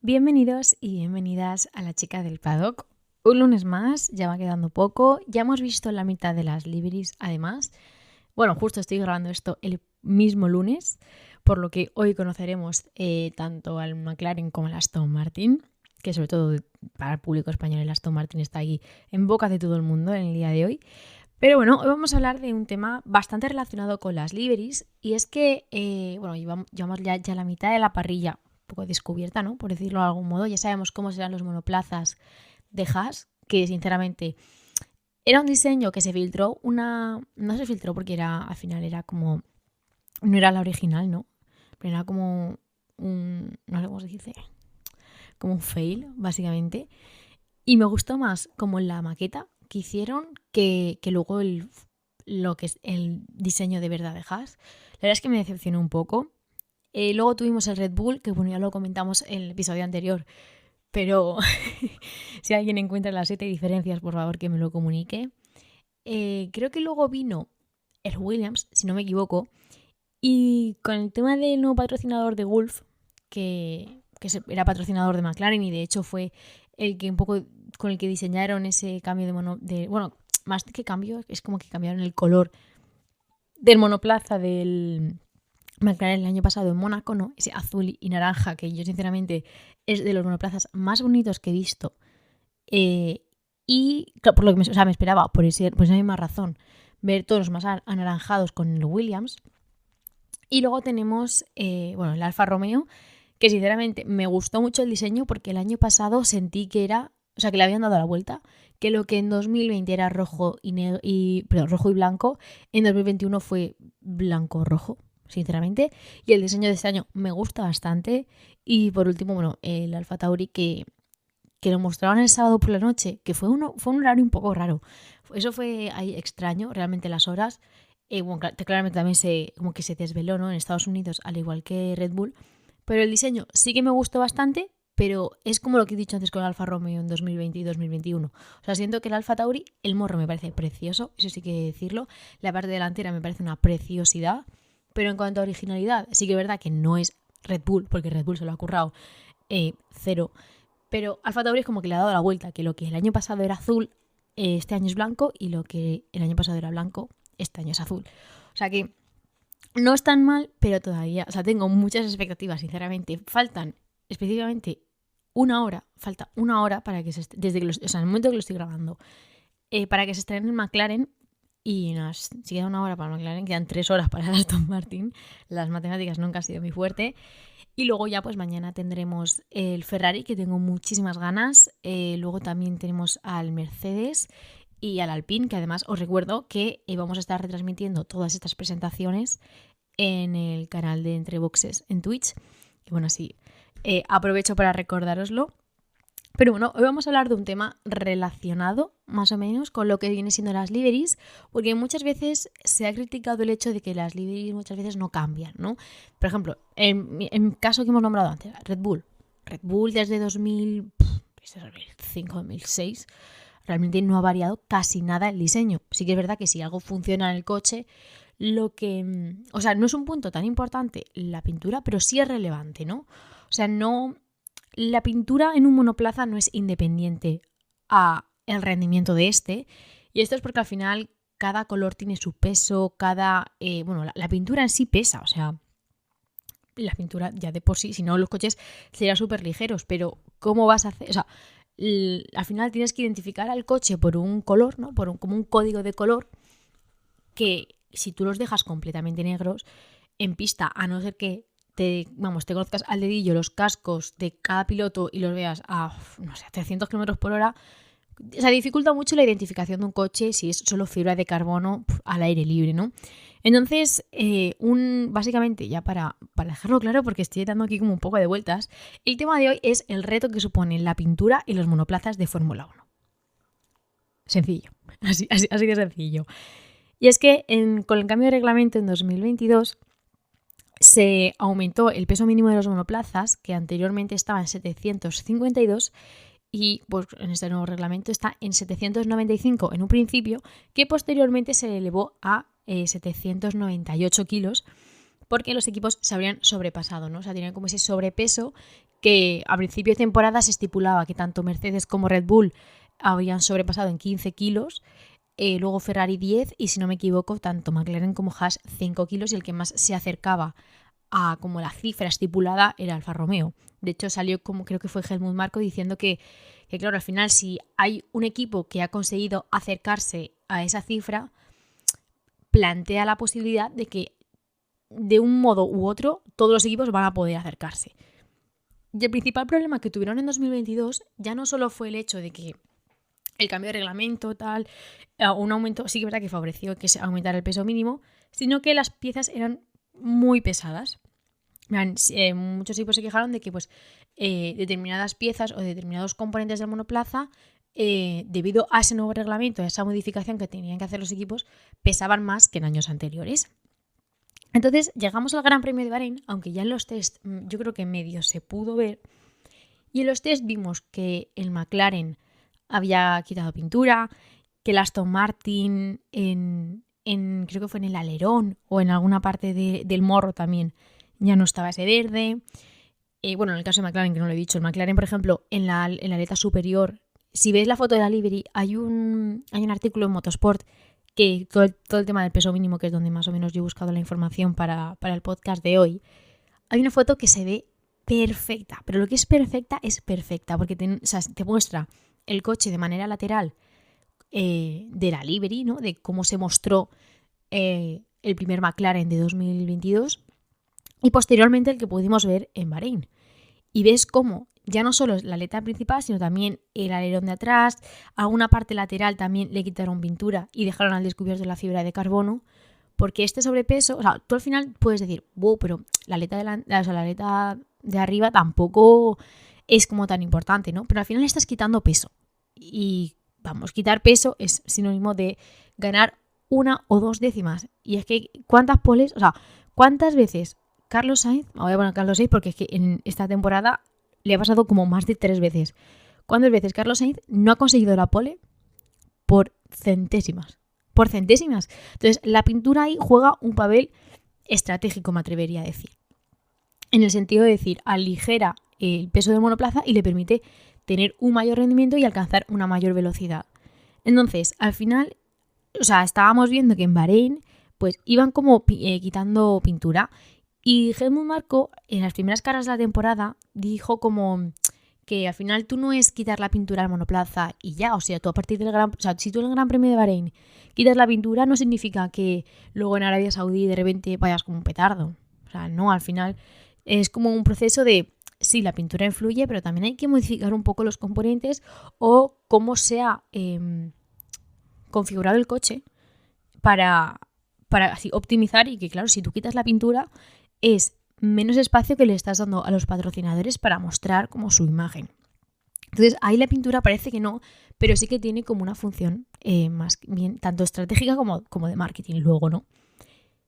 Bienvenidos y bienvenidas a La Chica del Paddock. Un lunes más, ya va quedando poco. Ya hemos visto la mitad de las liveries, además. Bueno, justo estoy grabando esto el mismo lunes, por lo que hoy conoceremos tanto al McLaren como al Aston Martin, que sobre todo para el público español el Aston Martin está ahí en boca de todo el mundo en el día de hoy. Pero bueno, hoy vamos a hablar de un tema bastante relacionado con las liveries, y es que, llevamos ya la mitad de la parrilla un poco descubierta, ¿no? Por decirlo de algún modo. Ya sabemos cómo serán los monoplazas de Haas, que sinceramente era un diseño que se filtró, no se filtró porque al final era como, no era la original, ¿no? Pero era como no sé cómo se dice, como un fail, básicamente. Y me gustó más como la maqueta que hicieron que luego lo que es el diseño de verdad de Haas. La verdad es que me decepcionó un poco. Luego tuvimos el Red Bull, que bueno, ya lo comentamos en el episodio anterior, pero si alguien encuentra las 7 diferencias, por favor que me lo comunique. Creo que luego vino el Williams, si no me equivoco, y con el tema del nuevo patrocinador de Gulf, que era patrocinador de McLaren y de hecho fue el que un poco con el que diseñaron ese cambio bueno, más que cambio, es como que cambiaron el color del monoplaza del McLaren el año pasado en Mónaco, ¿no? Ese azul y naranja, que yo sinceramente es de los monoplazas más bonitos que he visto. Y claro, por lo que me esperaba, por esa misma razón, ver todos los más anaranjados con el Williams. Y luego tenemos el Alfa Romeo, que sinceramente me gustó mucho el diseño porque el año pasado sentí que que le habían dado la vuelta, que lo que en 2020 era rojo y blanco, en 2021 fue blanco-rojo, sinceramente. Y el diseño de este año me gusta bastante. Y por último, el Alfa Tauri que lo mostraban el sábado por la noche, que fue un horario un poco raro. Eso fue ahí extraño, realmente las horas. Claramente también como que se desveló, ¿no? En Estados Unidos, al igual que Red Bull. Pero el diseño sí que me gustó bastante, pero es como lo que he dicho antes con el Alfa Romeo en 2020 y 2021. O sea, siento que el Alfa Tauri, el morro me parece precioso, eso sí que decirlo. La parte delantera me parece una preciosidad. Pero en cuanto a originalidad, sí que es verdad que no es Red Bull, porque Red Bull se lo ha currado cero. Pero Alfa Tauri es como que le ha dado la vuelta, que lo que el año pasado era azul, este año es blanco, y lo que el año pasado era blanco, este año es azul. O sea que no es tan mal, pero todavía, tengo muchas expectativas, sinceramente. Faltan específicamente falta una hora para que desde que el momento que lo estoy grabando, para que se estrene en McLaren. Y si queda una hora para McLaren, quedan 3 horas para el Aston Martin. Las matemáticas nunca han sido muy fuerte. Y luego ya pues mañana tendremos el Ferrari, que tengo muchísimas ganas. Luego también tenemos al Mercedes y al Alpine, que además os recuerdo que vamos a estar retransmitiendo todas estas presentaciones en el canal de Entre Boxes en Twitch. Y bueno, sí, aprovecho para recordároslo. Pero bueno, hoy vamos a hablar de un tema relacionado más o menos con lo que viene siendo las liveries, porque muchas veces se ha criticado el hecho de que las liveries muchas veces no cambian, ¿no? Por ejemplo, en el caso que hemos nombrado antes, Red Bull desde 2005-2006 realmente no ha variado casi nada el diseño. Sí que es verdad que si algo funciona en el coche, no es un punto tan importante la pintura, pero sí es relevante, ¿no? O sea, la pintura en un monoplaza no es independiente a el rendimiento de este, y esto es porque al final cada color tiene su peso, la pintura en sí pesa, o sea, la pintura ya de por sí, si no los coches serían súper ligeros, pero ¿cómo vas a hacer? O sea, al final tienes que identificar al coche por un color, ¿no? Como un código de color, que si tú los dejas completamente negros en pista, a no ser que te conozcas al dedillo los cascos de cada piloto y los veas a 300 km por hora, dificulta mucho la identificación de un coche si es solo fibra de carbono al aire libre, ¿no? Entonces, básicamente, ya para dejarlo claro, porque estoy dando aquí como un poco de vueltas, el tema de hoy es el reto que supone la pintura y los monoplazas de Fórmula 1. Sencillo, así de sencillo. Y es que con el cambio de reglamento en 2022 se aumentó el peso mínimo de los monoplazas, que anteriormente estaba en 752, y pues en este nuevo reglamento está en 795 en un principio, que posteriormente se elevó a 798 kilos, porque los equipos se habrían sobrepasado, ¿no? O sea, tenían como ese sobrepeso que a principio de temporada se estipulaba que tanto Mercedes como Red Bull habían sobrepasado en 15 kilos, luego Ferrari 10 y si no me equivoco tanto McLaren como Haas 5 kilos y el que más se acercaba a como la cifra estipulada era Alfa Romeo. De hecho salió como creo que fue Helmut Marko diciendo que claro, al final si hay un equipo que ha conseguido acercarse a esa cifra, plantea la posibilidad de que de un modo u otro todos los equipos van a poder acercarse. Y el principal problema que tuvieron en 2022 ya no solo fue el hecho de que el cambio de reglamento, tal, un aumento, sí que es verdad que favoreció que se aumentara el peso mínimo, sino que las piezas eran muy pesadas. Muchos equipos se quejaron de que pues, determinadas piezas o determinados componentes del monoplaza, debido a ese nuevo reglamento, a esa modificación que tenían que hacer los equipos, pesaban más que en años anteriores. Entonces llegamos al Gran Premio de Bahrein, aunque ya en los test yo creo que medio se pudo ver, y en los test vimos que el McLaren había quitado pintura, que el Aston Martin creo que fue en el alerón o en alguna parte del morro también ya no estaba ese verde. Bueno, en el caso de McLaren, que no lo he dicho, el McLaren, por ejemplo, en la aleta superior, si ves la foto de la livery, hay un artículo en Motorsport que todo el tema del peso mínimo, que es donde más o menos yo he buscado la información para el podcast de hoy, hay una foto que se ve perfecta, pero lo que es perfecta, porque te muestra el coche de manera lateral de la livery, ¿no? De cómo se mostró el primer McLaren de 2022 y posteriormente el que pudimos ver en Bahrein. Y ves cómo ya no solo es la aleta principal, sino también el alerón de atrás, a una parte lateral también le quitaron pintura y dejaron al descubierto la fibra de carbono, porque este sobrepeso, o sea, tú al final puedes decir, wow, pero la aleta la aleta de arriba tampoco es como tan importante, ¿no? Pero al final estás quitando peso. Y vamos, quitar peso es sinónimo de ganar 1 o 2 décimas. Y es que, ¿cuántas veces Carlos Sainz, me voy a poner Carlos Sainz porque es que en esta temporada le ha pasado como más de 3 veces. ¿Cuántas veces Carlos Sainz no ha conseguido la pole? Por centésimas. Entonces, la pintura ahí juega un papel estratégico, me atrevería a decir. En el sentido de decir, aligera el peso del monoplaza y le permite tener un mayor rendimiento y alcanzar una mayor velocidad. Entonces, al final, estábamos viendo que en Bahrein, pues iban como quitando pintura. Y Helmut Marko, en las primeras carreras de la temporada, dijo como que al final tú no es quitar la pintura al monoplaza y ya, tú a partir del si tú en el Gran Premio de Bahrein quitas la pintura, no significa que luego en Arabia Saudí de repente vayas como un petardo. No, al final es como un proceso de, sí, la pintura influye, pero también hay que modificar un poco los componentes o cómo se ha configurado el coche para así optimizar y que, claro, si tú quitas la pintura es menos espacio que le estás dando a los patrocinadores para mostrar como su imagen. Entonces ahí la pintura parece que no, pero sí que tiene como una función más bien tanto estratégica como de marketing luego, ¿no?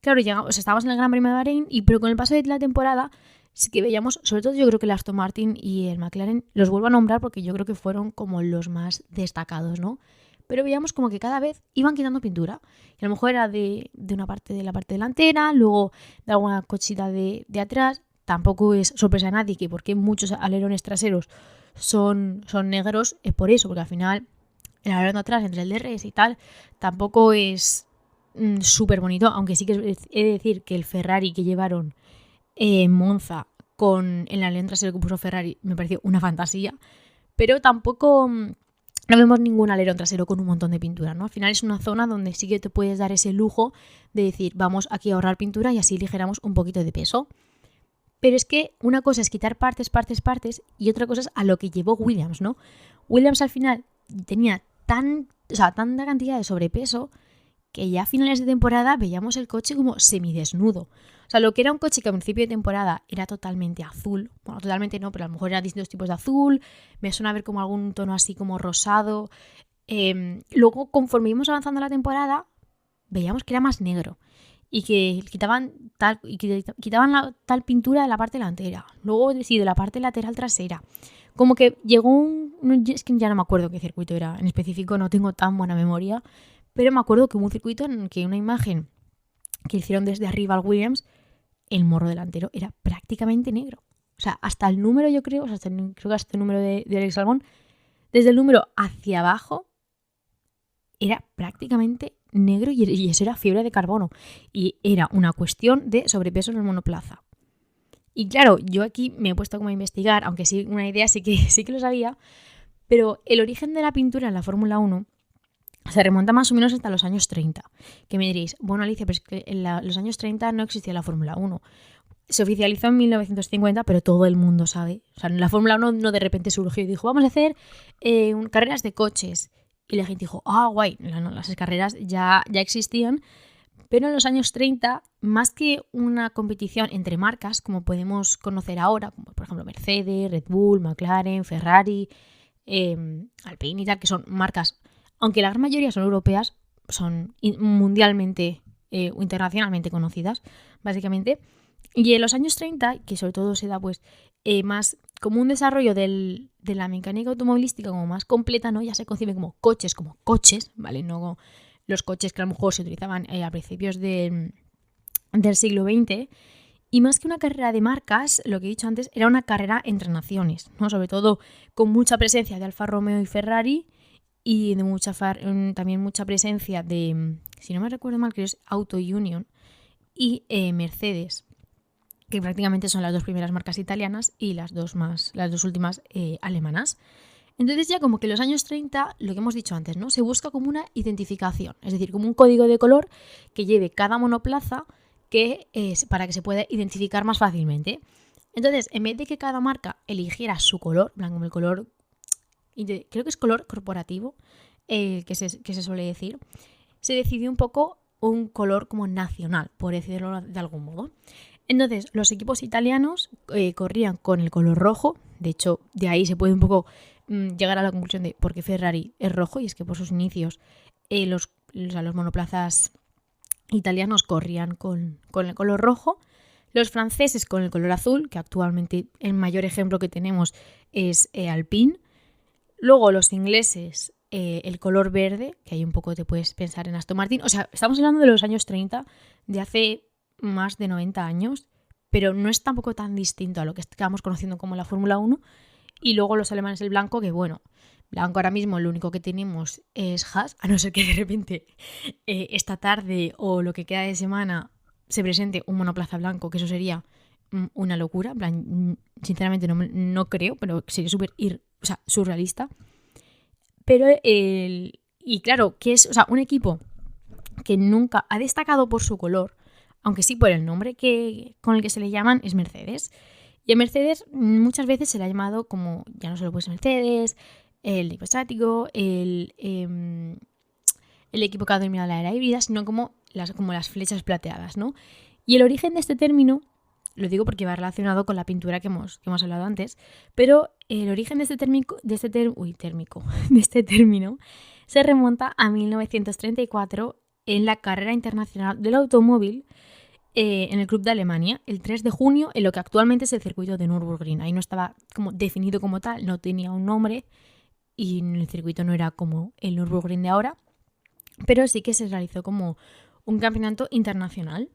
Claro, estábamos en el Gran Premio de Bahrein, pero con el paso de la temporada sí que veíamos, sobre todo yo creo que el Aston Martin y el McLaren, los vuelvo a nombrar porque yo creo que fueron como los más destacados, ¿no? Pero veíamos como que cada vez iban quitando pintura. Y a lo mejor era de una parte de la parte delantera, luego de alguna cochita de atrás. Tampoco es sorpresa de nadie que porque muchos alerones traseros son negros, es por eso, porque al final el alerón de atrás entre el DRS y tal tampoco es súper bonito, aunque sí que he de decir que el Ferrari que llevaron en Monza con el alerón trasero que puso Ferrari me pareció una fantasía, pero tampoco no vemos ningún alerón trasero con un montón de pintura, ¿no? Al final es una zona donde sí que te puedes dar ese lujo de decir, vamos aquí a ahorrar pintura y así aligeramos un poquito de peso. Pero es que una cosa es quitar partes y otra cosa es a lo que llevó Williams, ¿no? Williams al final tenía tanta cantidad de sobrepeso que ya a finales de temporada veíamos el coche como semidesnudo. O sea, lo que era un coche que a principio de temporada era totalmente azul, bueno, totalmente no, pero a lo mejor eran distintos tipos de azul, me suena ver como algún tono así como rosado. Luego, conforme íbamos avanzando la temporada, veíamos que era más negro y que quitaban tal tal pintura de la parte delantera, luego sí, de la parte lateral trasera. Como que llegó es que ya no me acuerdo qué circuito era, en específico no tengo tan buena memoria, pero me acuerdo que hubo un circuito en que una imagen que hicieron desde arriba al Williams, el morro delantero era prácticamente negro. O sea, hasta el número yo creo, o sea, creo que hasta el número de Alex Albon, desde el número hacia abajo era prácticamente negro y eso era fiebre de carbono. Y era una cuestión de sobrepeso en el monoplaza. Y claro, yo aquí me he puesto como a investigar, aunque sí, una idea sí que lo sabía, pero el origen de la pintura en la Fórmula 1 se remonta más o menos hasta los años 30. Que me diréis, bueno Alicia, pero es que en los años 30 no existía la Fórmula 1. Se oficializó en 1950, pero todo el mundo sabe. O sea, la Fórmula 1 no de repente surgió y dijo, vamos a hacer carreras de coches. Y la gente dijo, guay, no, las carreras ya existían. Pero en los años 30, más que una competición entre marcas, como podemos conocer ahora, como por ejemplo Mercedes, Red Bull, McLaren, Ferrari, Alpine y tal, que son marcas, aunque la gran mayoría son europeas, son mundialmente o internacionalmente conocidas, básicamente. Y en los años 30, que sobre todo se da pues más como un desarrollo de la mecánica automovilística como más completa, ¿no? Ya se concibe como coches, ¿vale? No como los coches que a lo mejor se utilizaban a principios del siglo XX. Y más que una carrera de marcas, lo que he dicho antes, era una carrera entre naciones, ¿no? Sobre todo con mucha presencia de Alfa Romeo y Ferrari y de también mucha presencia de, si no me recuerdo mal, que es Auto Union y Mercedes, que prácticamente son las dos primeras marcas italianas y las dos últimas alemanas. Entonces ya como que en los años 30, lo que hemos dicho antes, ¿no? Se busca como una identificación, es decir, como un código de color que lleve cada monoplaza para que se pueda identificar más fácilmente. Entonces, en vez de que cada marca eligiera su color, como el color, creo que es color corporativo, que se suele decir, se decidió un poco un color como nacional, por decirlo de algún modo. Entonces, los equipos italianos corrían con el color rojo. De hecho, de ahí se puede un poco llegar a la conclusión de por qué Ferrari es rojo, y es que por sus inicios los monoplazas italianos corrían con el color rojo, los franceses con el color azul, que actualmente el mayor ejemplo que tenemos es Alpine, luego los ingleses el color verde, que ahí un poco te puedes pensar en Aston Martin. O sea, estamos hablando de los años 30, de hace más de 90 años, pero no es tampoco tan distinto a lo que estamos conociendo como la Fórmula 1. Y luego los alemanes el blanco, que bueno, blanco ahora mismo lo único que tenemos es Haas, a no ser que de repente esta tarde o lo que queda de semana se presente un monoplaza blanco, que eso sería una locura. En plan, sinceramente no creo, pero sería súper surrealista. Pero y claro, que es, o sea, un equipo que nunca ha destacado por su color, aunque sí por el nombre con el que se le llaman, es Mercedes. Y a Mercedes muchas veces se le ha llamado como, ya no solo pues Mercedes, el equipo estático, el equipo que ha dominado la era híbrida, sino como las flechas plateadas, ¿no? Y el origen de este término, lo digo porque va relacionado con la pintura que hemos hablado antes, pero el origen de este término se remonta a 1934 en la carrera internacional del automóvil en el Club de Alemania, el 3 de junio, en lo que actualmente es el circuito de Nürburgring. Ahí no estaba como definido como tal, no tenía un nombre y el circuito no era como el Nürburgring de ahora, pero sí que se realizó como un campeonato internacional.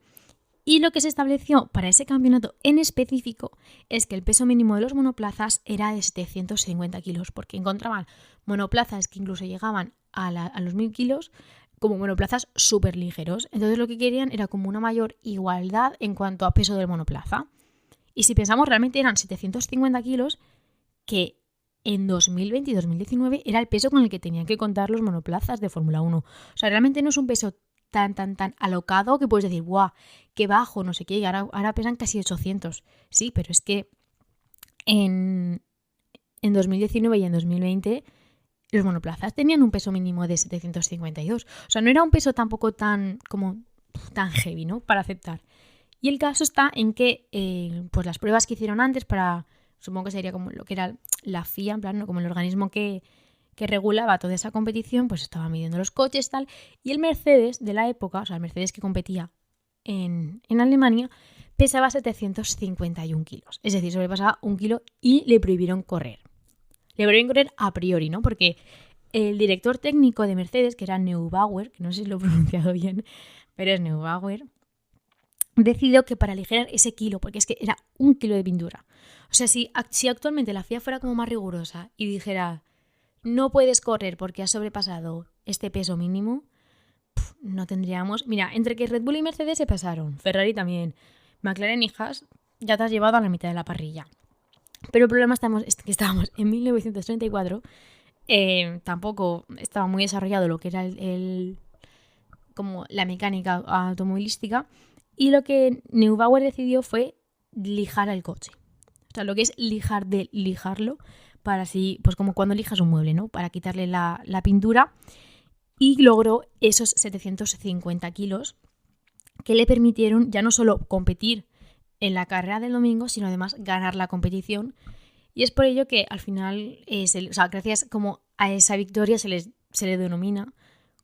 Y lo que se estableció para ese campeonato en específico es que el peso mínimo de los monoplazas era de 750 kilos, porque encontraban monoplazas que incluso llegaban a los 1000 kilos como monoplazas súper ligeros. Entonces lo que querían era como una mayor igualdad en cuanto a peso del monoplaza. Y si pensamos, realmente eran 750 kilos, que en 2020 y 2019 era el peso con el que tenían que contar los monoplazas de Fórmula 1. O sea, realmente no es un peso tan alocado que puedes decir, ¡guau! ¡Qué bajo! No sé qué, y ahora pesan casi 800. Sí, pero es que en 2019 y en 2020 los monoplazas tenían un peso mínimo de 752. O sea, no era un peso tampoco tan heavy, ¿no? Para aceptar. Y el caso está en que pues las pruebas que hicieron antes supongo que sería como lo que era la FIA, en plan, ¿no? Como el organismo que regulaba toda esa competición, pues estaba midiendo los coches, tal. Y el Mercedes de la época, o sea, el Mercedes que competía en Alemania, pesaba 751 kilos. Es decir, sobrepasaba 1 kilo y le prohibieron correr. Le prohibieron correr a priori, ¿no? Porque el director técnico de Mercedes, que era Neubauer, que no sé si lo he pronunciado bien, pero es Neubauer, decidió que para aligerar ese kilo, porque es que era 1 kilo de pintura, o sea, si actualmente la FIA fuera como más rigurosa y dijera, no puedes correr porque has sobrepasado este peso mínimo, no tendríamos... Mira, entre que Red Bull y Mercedes se pasaron, Ferrari también, McLaren y Haas, ya te has llevado a la mitad de la parrilla. Pero el problema es que estábamos en 1934, tampoco estaba muy desarrollado lo que era como la mecánica automovilística, y lo que Neubauer decidió fue lijar el coche. O sea, lo que es lijar de lijarlo, para así, pues como cuando lijas un mueble, ¿no? Para quitarle la pintura, y logró esos 750 kilos que le permitieron ya no solo competir en la carrera del domingo, sino además ganar la competición. Y es por ello que al final, gracias como a esa victoria se le denomina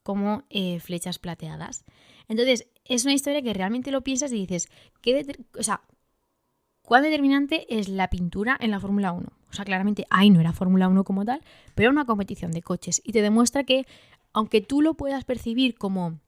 como flechas plateadas. Entonces, es una historia que realmente lo piensas y dices, ¿cuán determinante es la pintura en la Fórmula 1? O sea, claramente ahí no era Fórmula 1 como tal, pero era una competición de coches. Y te demuestra que, aunque tú lo puedas percibir como,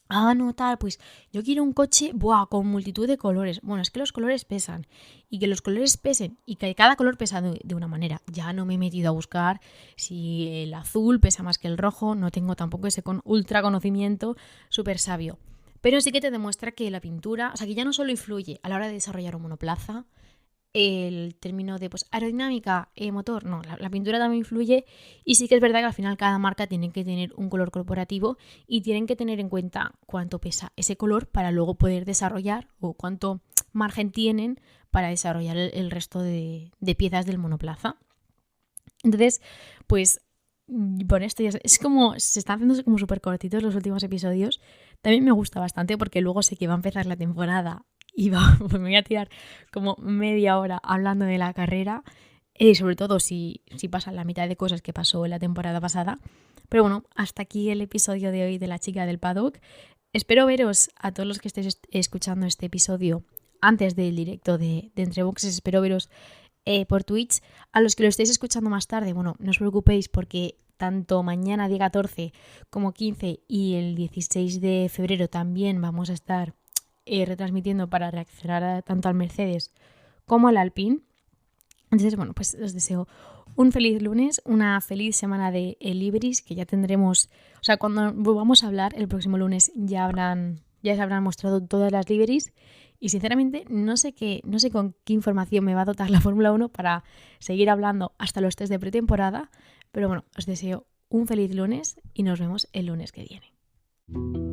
no tal, pues yo quiero un coche con multitud de colores. Bueno, es que los colores pesan. Y que los colores pesen y que cada color pesa de una manera. Ya no me he metido a buscar si el azul pesa más que el rojo. No tengo tampoco ese ultra conocimiento súper sabio. Pero sí que te demuestra que la pintura, o sea, que ya no solo influye a la hora de desarrollar un monoplaza, el término de aerodinámica, motor, no, la pintura también influye, y sí que es verdad que al final cada marca tiene que tener un color corporativo y tienen que tener en cuenta cuánto pesa ese color para luego poder desarrollar o cuánto margen tienen para desarrollar el resto de piezas del monoplaza. Entonces, pues por esto ya es como se están haciendo como súper cortitos los últimos episodios. También me gusta bastante porque luego sé que va a empezar la temporada y pues me voy a tirar como media hora hablando de la carrera, sobre todo si pasan la mitad de cosas que pasó en la temporada pasada. Pero bueno, hasta aquí el episodio de hoy de La Chica del Paddock. Espero veros a todos los que estéis escuchando este episodio antes del directo de Entre Boxes. Espero veros por Twitch. A los que lo estéis escuchando más tarde, bueno, no os preocupéis porque tanto mañana día 14 como 15 y el 16 de febrero también vamos a estar retransmitiendo para reaccionar tanto al Mercedes como al Alpine. Entonces, bueno, pues os deseo un feliz lunes, una feliz semana de Libris, que ya tendremos, o sea, cuando volvamos a hablar el próximo lunes ya se habrán mostrado todas las Libris. Y sinceramente no sé con qué información me va a dotar la Fórmula 1 para seguir hablando hasta los test de pretemporada. Pero bueno, os deseo un feliz lunes y nos vemos el lunes que viene.